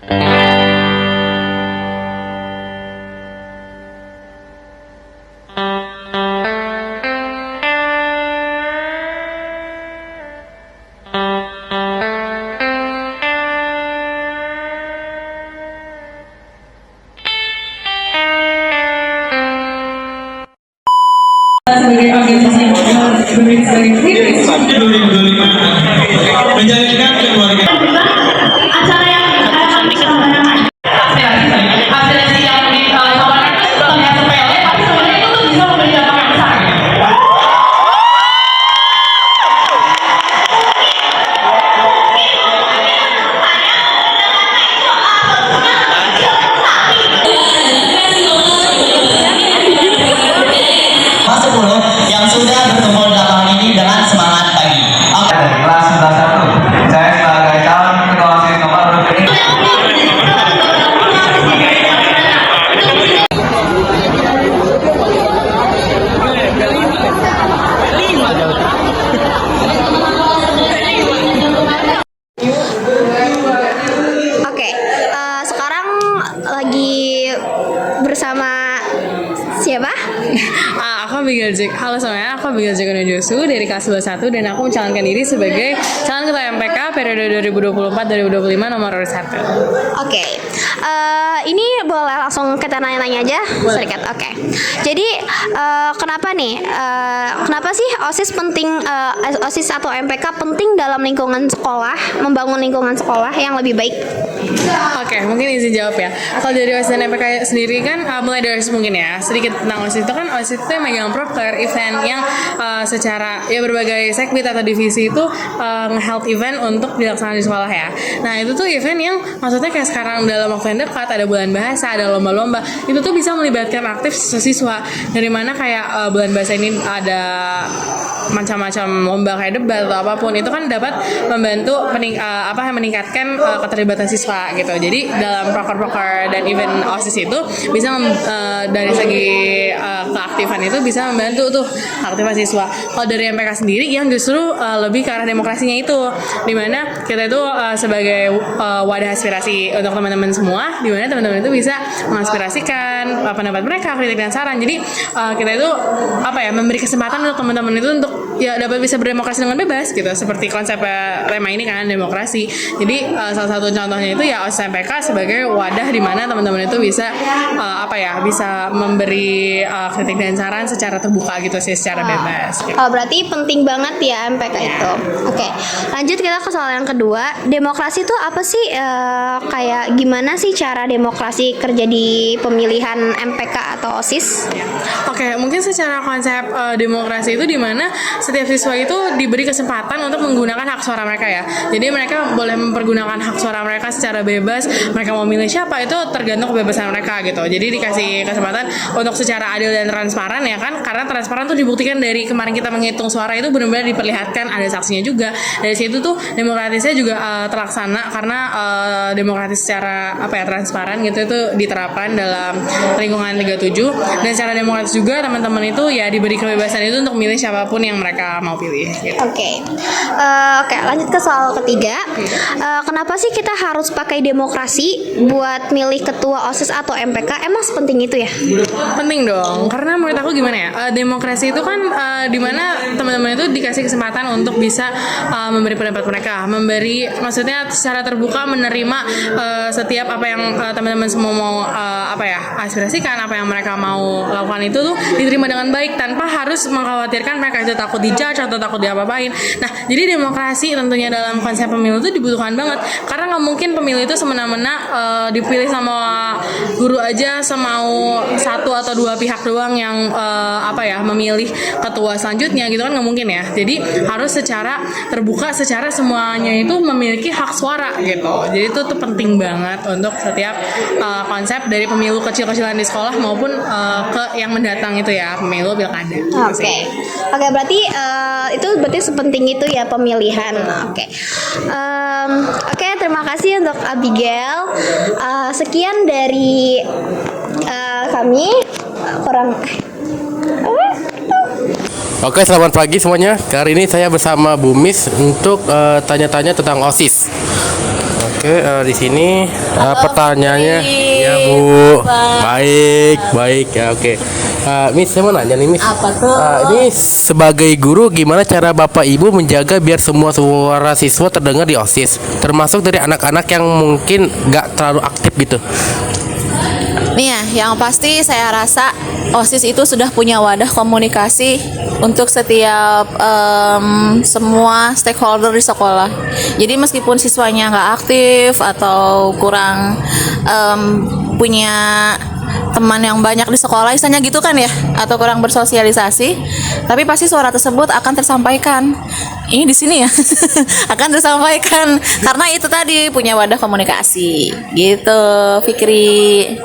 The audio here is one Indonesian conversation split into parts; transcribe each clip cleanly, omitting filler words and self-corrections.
Sebagai organisasi menjalinkan keluarga. Acara yang hasilnya yang ditawarkan itu terlihat sepele, tapi sebenarnya itu bisa memberi dampak yang besar. Masuk dulu yang sudah berkumpul belakang ini dengan semangat pagi. Oke. Dari kelas 11 saya sebagai calon ketua OSIS nomor urut ini. Oke, sekarang lagi bersama siapa? Aku Abigail Jack. Halo semuanya, aku Abigail Jack Josu dari kelas 21 dan aku mencalonkan diri sebagai calon ketua MPK periode 2024-2025 nomor urut 1. Oke, ini boleh langsung kita nanya-nanya aja sedikit. Oke, jadi kenapa nih? Kenapa sih OSIS penting? OSIS atau MPK penting dalam lingkungan sekolah, membangun lingkungan sekolah yang lebih baik? Oke, mungkin izin jawab ya. Kalau dari OSIS dan MPK sendiri kan mulai dari OSIS mungkin ya. Sedikit tentang OSIS itu kan OSIS itu yang megang proker event yang secara ya berbagai sekbid atau divisi itu nge-help event untuk dilaksanakan di sekolah ya. Nah, itu tuh event yang maksudnya kayak sekarang dalam waktu yang dekat ada bulan bahasa, ada lomba-lomba. Itu tuh bisa melibatkan aktif siswa. Dari mana kayak bulan bahasa ini ada macam-macam lomba kayak debat atau apapun, itu kan dapat membantu meningkatkan keterlibatan siswa gitu. Jadi dalam proker-proker dan event OSIS itu bisa dari segi keaktifan itu bisa membantu tuh aktifasi siswa. Kalau dari MPK sendiri yang justru lebih ke arah demokrasinya itu, dimana kita itu sebagai wadah aspirasi untuk teman-teman semua, dimana teman-teman itu bisa mengaspirasikan pendapat mereka, kritik dan saran. Jadi kita itu memberi kesempatan untuk teman-teman itu untuk ya dapat bisa berdemokrasi dengan bebas gitu, seperti konsep tema ini kan demokrasi. Jadi salah satu contohnya itu ya OSIS MPK sebagai wadah di mana teman-teman itu bisa bisa memberi kritik dan saran secara terbuka gitu sih, secara bebas gitu. Oh, berarti penting banget ya MPK itu. Oke, lanjut kita ke soal yang kedua. Demokrasi itu apa sih? Kayak gimana sih cara demokrasi kerja di pemilihan MPK atau OSIS? Oke, mungkin secara konsep demokrasi itu di mana setiap siswa itu diberi kesempatan untuk menggunakan hak suara mereka ya. Jadi mereka boleh mempergunakan hak suara mereka secara bebas. Mereka mau milih siapa itu tergantung kebebasan mereka gitu. Jadi dikasih kesempatan untuk secara adil dan transparan ya kan. Karena transparan tuh dibuktikan dari kemarin kita menghitung suara itu benar-benar diperlihatkan ada saksinya juga. Dari situ tuh demokratisnya juga terlaksana karena demokratis secara transparan gitu itu diterapkan dalam lingkungan 37. Dan secara demokratis juga teman-teman itu ya diberi kebebasan itu untuk milih siapapun yang mereka mau pilih gitu. Oke, lanjut ke soal ketiga. Kenapa sih kita harus pakai demokrasi buat milih ketua OSIS atau MPK? Emang sepenting itu ya? Penting dong, karena menurut aku gimana ya, demokrasi itu kan dimana teman-teman itu dikasih kesempatan untuk bisa memberi pendapat mereka, maksudnya secara terbuka menerima setiap apa yang teman-teman semua mau aspirasikan, apa yang mereka mau lakukan itu tuh diterima dengan baik tanpa harus mengkhawatirkan mereka itu takut dijudge atau takut diapa-apain. Nah, jadi demokrasi tentunya dalam konsep pemilu itu dibutuhkan banget karena nggak mungkin pemilu itu semena-mena dipilih sama guru aja semau satu atau dua pihak doang yang memilih ketua selanjutnya gitu kan, nggak mungkin ya. Jadi harus secara terbuka, secara semuanya itu memiliki hak suara gitu. Jadi itu tuh penting banget untuk setiap konsep dari pemilu kecil-kecilan di sekolah maupun ke yang mendatang itu ya, pemilu pilkada. Oke, berarti itu berarti sepenting itu ya pemilihan. Oke, terima kasih untuk Abigail. Sekian dari kami Oke, selamat pagi semuanya. Kali ini saya bersama Bu Miss untuk tanya-tanya tentang OSIS. Oke, di sini pertanyaannya ya Bu, baik ya oke. Miss saya mau nanya nih Miss. Apa tuh? Ini sebagai guru gimana cara Bapak Ibu menjaga biar semua suara siswa terdengar di OSIS, termasuk dari anak-anak yang mungkin nggak terlalu aktif gitu. Nih ya, yang pasti saya rasa OSIS itu sudah punya wadah komunikasi untuk setiap semua stakeholder di sekolah. Jadi meskipun siswanya nggak aktif atau kurang punya teman yang banyak di sekolah, misalnya gitu kan ya, atau kurang bersosialisasi, tapi pasti suara tersebut akan tersampaikan. Ini di sini ya, akan tersampaikan karena itu tadi punya wadah komunikasi, gitu, Fikri.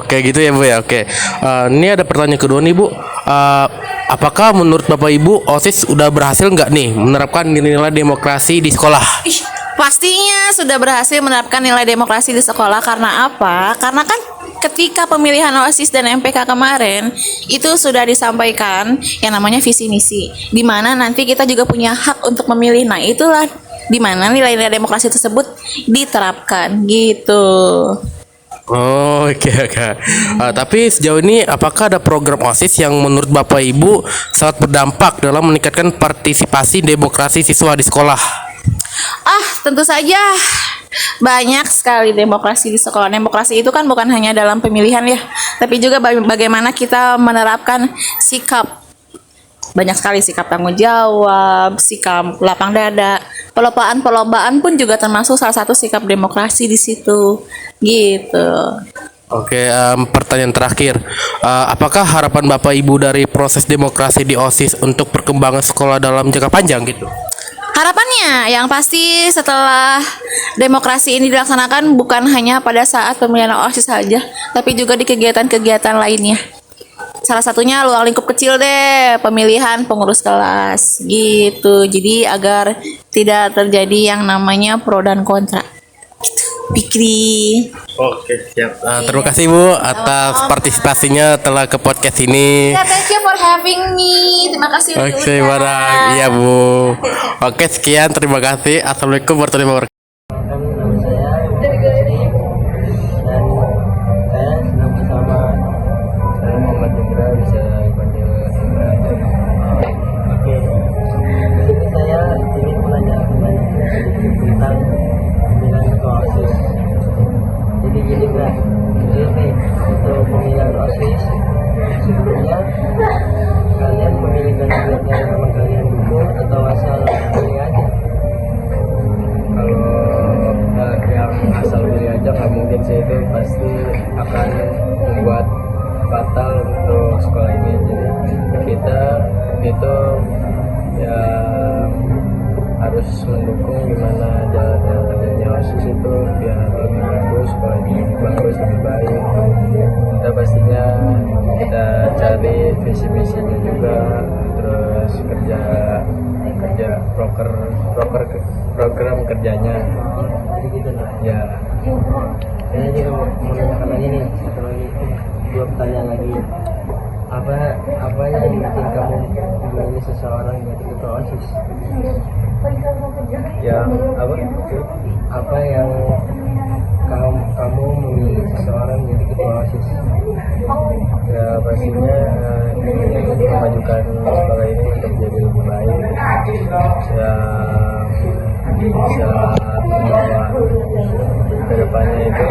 Oke gitu ya Bu ya. Oke. Ini ada pertanyaan kedua nih Bu. Apakah menurut Bapak Ibu OSIS udah berhasil nggak nih menerapkan nilai demokrasi di sekolah? Ih, pastinya sudah berhasil menerapkan nilai demokrasi di sekolah. Karena apa? Karena kan ketika pemilihan OSIS dan MPK kemarin itu sudah disampaikan yang namanya visi misi, di mana nanti kita juga punya hak untuk memilih. Nah, itulah di mana nilai-nilai demokrasi tersebut diterapkan gitu. Oh, oke. Tapi sejauh ini apakah ada program OSIS yang menurut Bapak Ibu sangat berdampak dalam meningkatkan partisipasi demokrasi siswa di sekolah? Tentu saja banyak sekali demokrasi di sekolah. Demokrasi itu kan bukan hanya dalam pemilihan ya, tapi juga bagaimana kita menerapkan sikap. Banyak sekali sikap tanggung jawab, sikap lapang dada, perlombaan pun juga termasuk salah satu sikap demokrasi di situ, gitu. Oke, pertanyaan terakhir, apakah harapan Bapak Ibu dari proses demokrasi di OSIS untuk perkembangan sekolah dalam jangka panjang gitu? Harapannya yang pasti setelah demokrasi ini dilaksanakan bukan hanya pada saat pemilihan OSIS saja, tapi juga di kegiatan-kegiatan lainnya. Salah satunya ruang lingkup kecil deh, pemilihan pengurus kelas gitu. Jadi agar tidak terjadi yang namanya pro dan kontra. Fikri. Oke, siap. Terima kasih Bu atas partisipasinya telah ke podcast ini. Yeah, thank you for having me. Terima kasih. Oke, barang. Iya Bu. Oke, sekian. Terima kasih. Assalamualaikum warahmatullahi wabarakatuh. Kalian memilih kandidatnya teman kalian dulu atau asal pilih aja? Kalau yang asal pilih aja nggak mungkin sih, itu pasti akan membuat batal untuk sekolah ini. Jadi kita itu ya harus mendukung gimana jalannya OSIS itu biar lebih bagus, sekolah ini bagus, lebih baik. Kita pastinya kita cari visi misinya juga, terus kerja program kerjanya ya. Saya juga mau menanyakan lagi nih, satu lagi, dua pertanyaan lagi. Apa yang bikin kamu memilih seseorang jadi ketua OSIS? Ya apa yang kamu memilih seseorang jadi ketua OSIS? Ya pastinya ingin memajukan sekolah ini untuk menjadi lebih baik, ya bisa membawa ke depannya itu